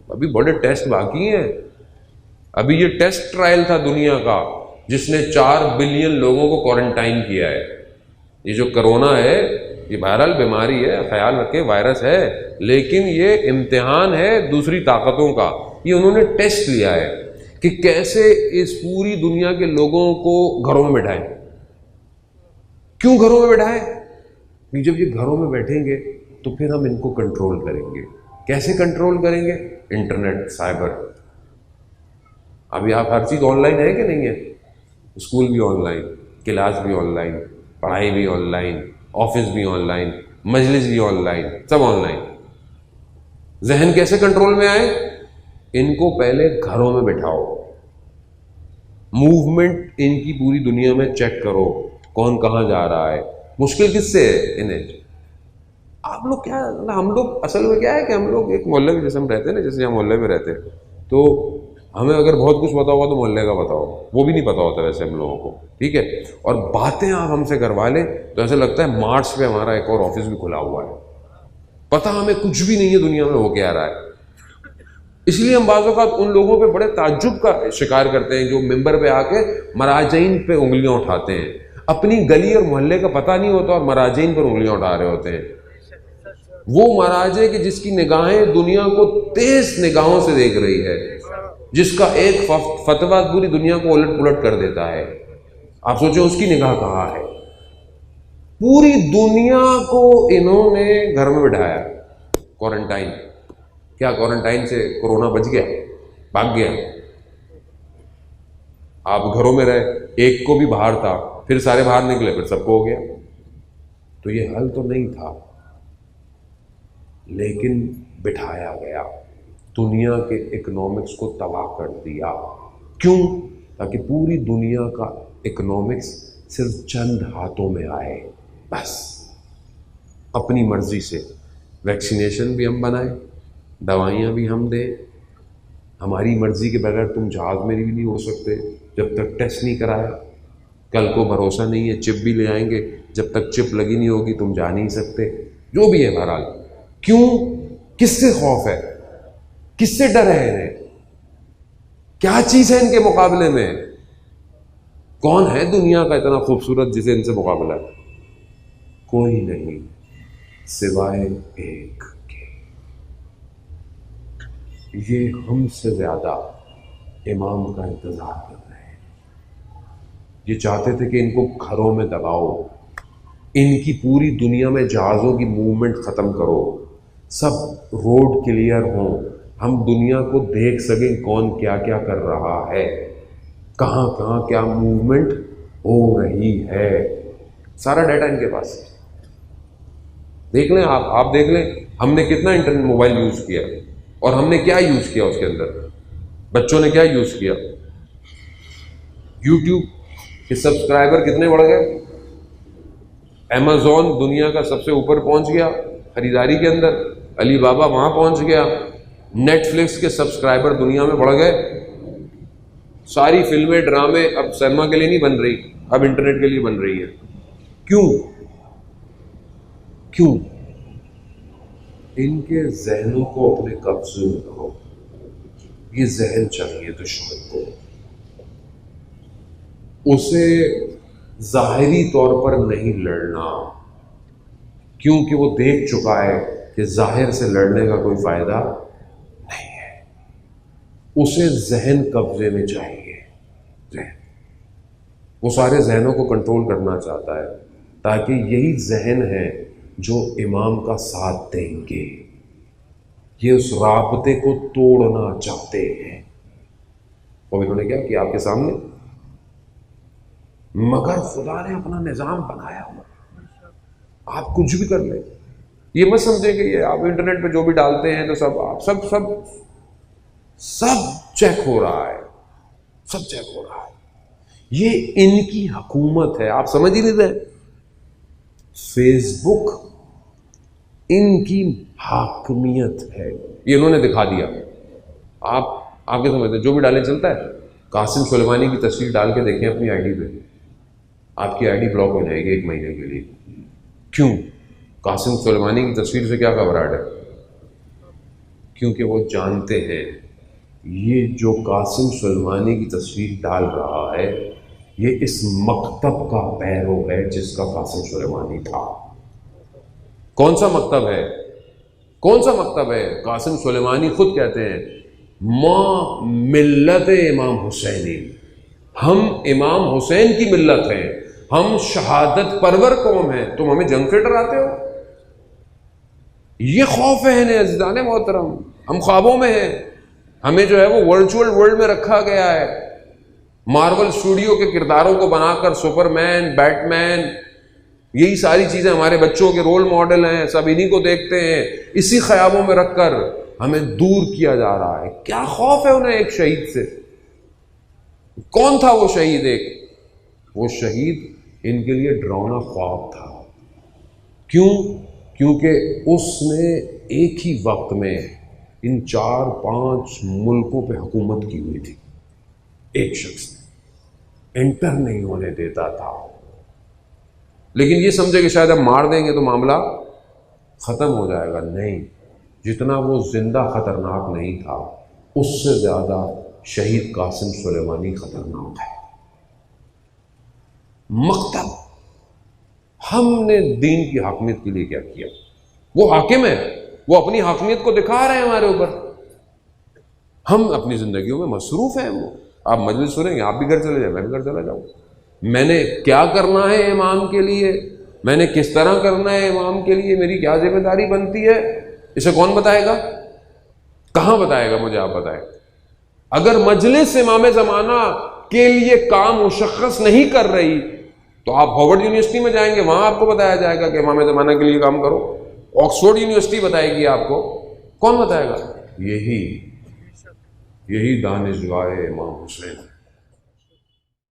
अभी बड़े टेस्ट बाकी हैं। अभी ये टेस्ट ट्रायल था दुनिया का जिसने 4 बिलियन लोगों को क्वारंटाइन किया है। ये जो कोरोना है ये वायरल बीमारी है, ख्याल रखें, वायरस है, लेकिन ये इम्तिहान है दूसरी ताकतों का। ये उन्होंने टेस्ट लिया है कि कैसे इस पूरी दुनिया के लोगों को घरों में बैठाएं। क्यों घरों में बैठाएं? कि जब ये घरों में बैठेंगे तो फिर हम इनको कंट्रोल करेंगे। कैसे कंट्रोल करेंगे? Internet, cyber. अभी आप हर चीज़ ऑनलाइन है कि नहीं है? स्कूल भी ऑनलाइन, क्लास भी ऑनलाइन, पढ़ाई भी ऑनलाइन, ऑफिस भी ऑनलाइन, मजलिस भी ऑनलाइन, सब ऑनलाइन। जहन कैसे कंट्रोल में आए? इनको पहले घरों में बैठाओ, मूवमेंट इनकी पूरी दुनिया में चेक करो, कौन कहाँ जा रहा है। मुश्किल किससे है इन्हें? आप लोग क्या, हम लोग असल में क्या है कि हम लोग एक मोहल्ले में जैसे हम रहते हैं ना, जैसे हम मोहल्ले में रहते हैं, तो हमें अगर बहुत कुछ पता होगा तो मोहल्ले का बताओ, वो भी नहीं पता होता वैसे हम लोगों को, ठीक है। और बातें आप हमसे करवा लें तो ऐसा लगता है मार्च पे हमारा एक और ऑफिस भी खुला हुआ है। पता हमें कुछ भी नहीं है दुनिया में हो क्या रहा है। इसलिए हम बाज़ औक़ात उन लोगों पे बड़े ताज्जुब का शिकार करते हैं जो मिंबर पे आके मराजईन पे उंगलियां उठाते हैं। अपनी गली और मोहल्ले का पता नहीं होता और मराजईन पर उंगलियां उठा रहे होते हैं। वो महाराजे की जिसकी निगाहें दुनिया को तेज निगाहों से देख रही है, जिसका एक फतवा पूरी दुनिया को उलट पुलट कर देता है। आप सोचो उसकी निगाह कहाँ है। पूरी दुनिया को इन्होंने घर में बिठाया, क्वारंटाइन। क्या क्वारंटाइन से कोरोना बच गया, भाग गया? आप घरों में रहे, एक को भी बाहर था, फिर सारे बाहर निकले, फिर सबको हो गया। तो ये हल तो नहीं था, लेकिन बिठाया गया, दुनिया के इकोनॉमिक्स को तबाह कर दिया। क्यों? ताकि पूरी दुनिया का इकोनॉमिक्स सिर्फ चंद हाथों में आए, बस अपनी मर्जी से। वैक्सीनेशन भी हम बनाए, दवाइयाँ भी हम दें, हमारी मर्जी के बगैर तुम जहाज़ में भी नहीं हो सकते जब तक टेस्ट नहीं कराया। कल को भरोसा नहीं है, चिप भी ले आएंगे, जब तक चिप लगी नहीं होगी तुम जा नहीं सकते। जो भी है बहरहाल, क्यों? किससे खौफ है, किससे डर है इन्हें? क्या चीज है इनके मुकाबले में? कौन है दुनिया का इतना खूबसूरत जिसे इनसे मुकाबला है? कोई नहीं सिवाय एक के। ये हमसे ज्यादा इमाम का इंतजार कर रहे हैं। ये चाहते थे कि इनको घरों में दबाओ, इनकी पूरी दुनिया में जहाज़ों की मूवमेंट ख़त्म करो, सब रोड क्लियर हों, हम दुनिया को देख सकें कौन क्या क्या कर रहा है, कहाँ कहाँ क्या मूवमेंट हो रही है। सारा डाटा इनके पास है। देख लें आप देख लें हमने कितना इंटरनेट मोबाइल यूज़ किया और हमने क्या यूज़ किया उसके अंदर, बच्चों ने क्या यूज़ किया। यूट्यूब के सब्सक्राइबर कितने बढ़ गए, अमेज़ॉन दुनिया का सबसे ऊपर पहुंच गया खरीदारी के अंदर, अली बाबा वहां पहुंच गया, नेटफ्लिक्स के सब्सक्राइबर दुनिया में बढ़ गए। सारी फिल्में, ड्रामे अब सिनेमा के लिए नहीं बन रही, अब इंटरनेट के लिए बन रही है। क्यों? क्यों? इनके जहनों को अपने कब्जे में करो। ये जहन चाहिए दुश्मन को, उसे जाहिरी तौर पर नहीं लड़ना, क्योंकि वो देख चुका है कि जाहिर से लड़ने का कोई फायदा नहीं है। उसे जहन कब्जे में चाहिए, जहन। वो सारे जहनों को कंट्रोल करना चाहता है, ताकि यही जहन है जो इमाम का साथ देंगे। ये उस राबते को तोड़ना चाहते हैं। और इन्होंने क्या किया आपके सामने? मगर खुदा ने अपना निजाम बनाया हुआ, आप कुछ भी कर ले। ये मत समझे कि ये आप इंटरनेट पे जो भी डालते हैं तो सब चेक हो रहा है, सब चेक हो रहा है। ये इनकी हुकूमत है, आप समझ ही नहीं रहे। फेसबुक इनकी हाकमियत है, ये इन्होंने दिखा दिया। आप आगे समझते, जो भी डालें चलता है। कासिम सुलेमानी की तस्वीर डाल के देखें अपनी आईडी पे, आपकी आईडी ब्लॉक हो जाएगी 1 महीने के लिए। क्यों? कासिम सुलेमानी की तस्वीर से क्या घबराहट है? क्योंकि वो जानते हैं ये जो कासिम सुलेमानी की तस्वीर डाल रहा है ये इस मकतब का पैरो है जिसका कासिम सुलेमानी था। कौन सा मकतब है? कौन सा मकतब है? कासिम सुलेमानी खुद कहते हैं माँ मिल्लत इमाम हुसैनी, हम इमाम हुसैन की मिल्लत हैं, हम शहादत परवर कौम हैं, तुम हमें जंग से डराते हो। ये खौफ है अज़ीज़ान मोहतरम, हम ख्वाबों में हैं, हमें जो है वो वर्चुअल वर्ल्ड में रखा गया है। मार्वल स्टूडियो के किरदारों को बनाकर सुपरमैन, बैटमैन, यही सारी चीजें हमारे बच्चों के रोल मॉडल हैं, सब इन्हीं को देखते हैं। इसी ख्याबों में रखकर हमें दूर किया जा रहा है। क्या खौफ है उन्हें एक शहीद से? कौन था वो शहीद? वो शहीद इनके लिए डरावना ख्वाब था। क्यों? क्योंकि उसने एक ही वक्त में इन 4-5 मुल्कों पे हुकूमत की हुई थी। एक शख्स ने एंटर नहीं होने देता था, लेकिन ये समझे कि शायद अब मार देंगे तो मामला खत्म हो जाएगा। नहीं, जितना वो जिंदा खतरनाक नहीं था उससे ज्यादा शहीद कासिम सुलेमानी खतरनाक है। मकतब हमने दीन की हाकिमियत के लिए क्या किया? वो हाकिम है, वो अपनी हाकिमियत को दिखा रहे हैं हमारे ऊपर, हम अपनी जिंदगियों में मसरूफ हैं। वो आप मजलिस सुनेंगे, आप भी घर चले जाए, मैं भी घर चला जाऊँ। मैंने क्या करना है इमाम के लिए, मैंने किस तरह करना है इमाम के लिए, मेरी क्या जिम्मेदारी बनती है, इसे कौन बताएगा? कहां बताएगा? मुझे आप बताएं। अगर मजलिस इमाम ज़माना के लिए काम मुशख्खस नहीं कर रही तो आप हार्वर्ड यूनिवर्सिटी में जाएंगे, वहां आपको बताया जाएगा कि इमाम ज़माना के लिए काम करो। ऑक्सफोर्ड यूनिवर्सिटी बताएगी आपको। कौन बताएगा? यही दानिशगाह इमाम हुसैन।